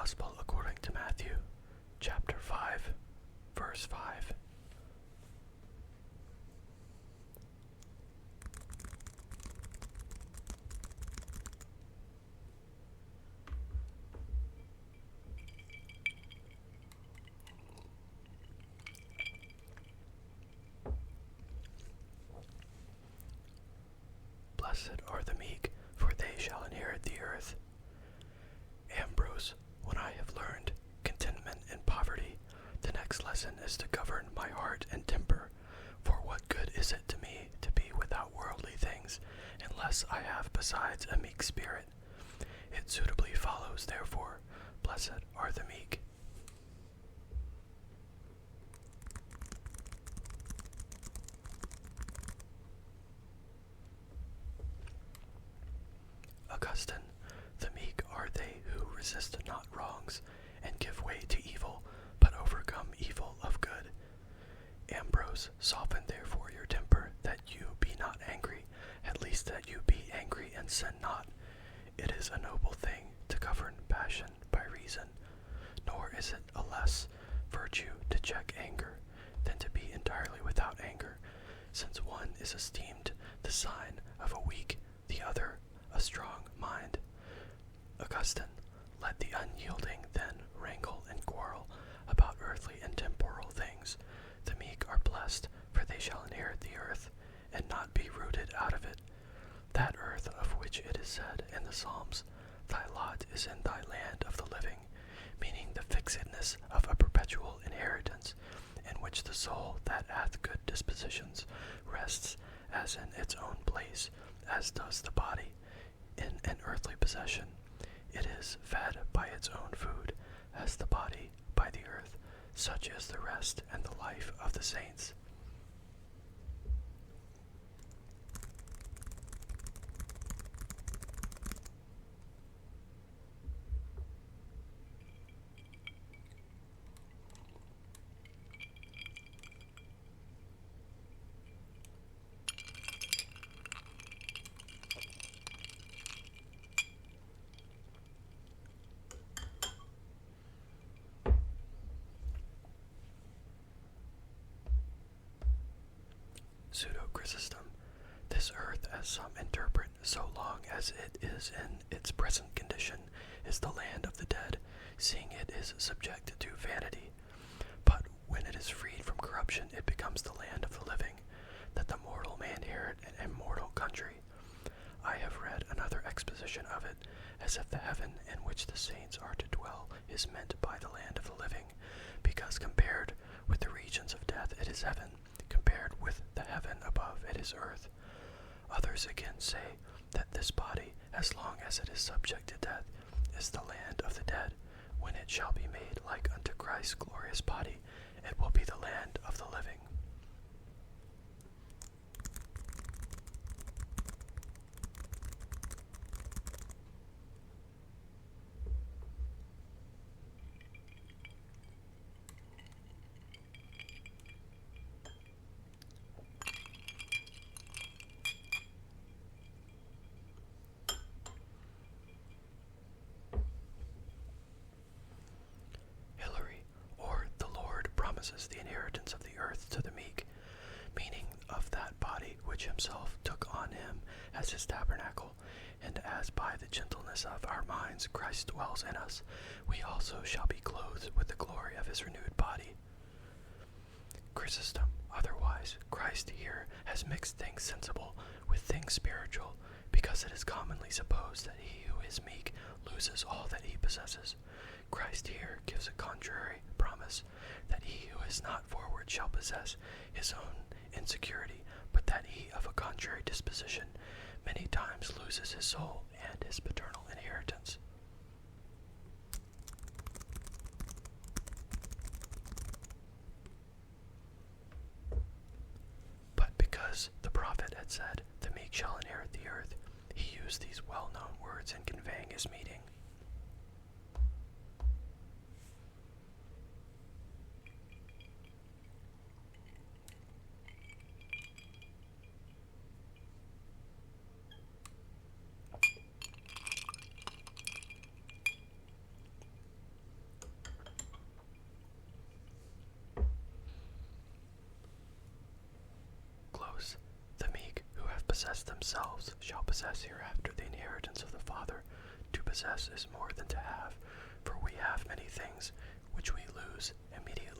Gospel according to Matthew, chapter 5, verse 5. Blessed are the meek, for they shall inherit the earth. Ambrose, when I have learned contentment in poverty, the next lesson is to govern my heart and temper. For what good is it to me to be without worldly things, unless I have besides a meek spirit? It suitably follows, therefore, blessed are the meek. Augustine, the meek are they who resist not wrongs, and give way to evil, but overcome evil of good. Ambrose, soften therefore your temper, that you be not angry, at least that you be angry and sin not. It is a noble thing to govern passion by reason, nor is it a less virtue to check anger than to be entirely without anger, since one is esteemed the sign of a weak, the other a strong mind. Augustine, let the unyielding then wrangle and quarrel about earthly and temporal things. The meek are blessed, for they shall inherit the earth, and not be rooted out of it. That earth of which it is said in the Psalms, Thy lot is in thy land of the living, meaning the fixedness of a perpetual inheritance, in which the soul that hath good dispositions rests as in its own place, as does the body in an earthly possession. It is fed by its own food, as the body by the earth. Such is the rest and the life of the saints. Pseudo-Chrysostom. This earth, as some interpret, so long as it is in its present condition, is the land of the dead, seeing it is subject to vanity. But when it is freed from corruption, it becomes the land of the living, that the mortal may inherit an immortal country. I have read another exposition of it, as if the heaven in which the saints are to dwell is meant by the land of the living, because compared with the regions of death it is heaven, compared with the heaven above it is earth. Others again say that this body, as long as it is subject to death, is the land of the dead. When it shall be made like unto Christ's glorious body, it will be the land of the living. Promises the inheritance of the earth to the meek, meaning of that body which himself took on him as his tabernacle, and as by the gentleness of our minds Christ dwells in us, we also shall be clothed with the glory of his renewed body. Chrysostom, otherwise, Christ here has mixed things sensible with things spiritual, because it is commonly supposed that he who is meek loses all that he possesses. Christ here gives a contrary promise, that he who is not forward shall possess his own insecurity, but that he of a contrary disposition many times loses his soul and his paternal inheritance. But because the prophet had said, the meek shall inherit the earth, he used these well-known words in conveying his meaning. possess themselves shall possess hereafter the inheritance of the Father. To possess is more than to have, for we have many things which we lose immediately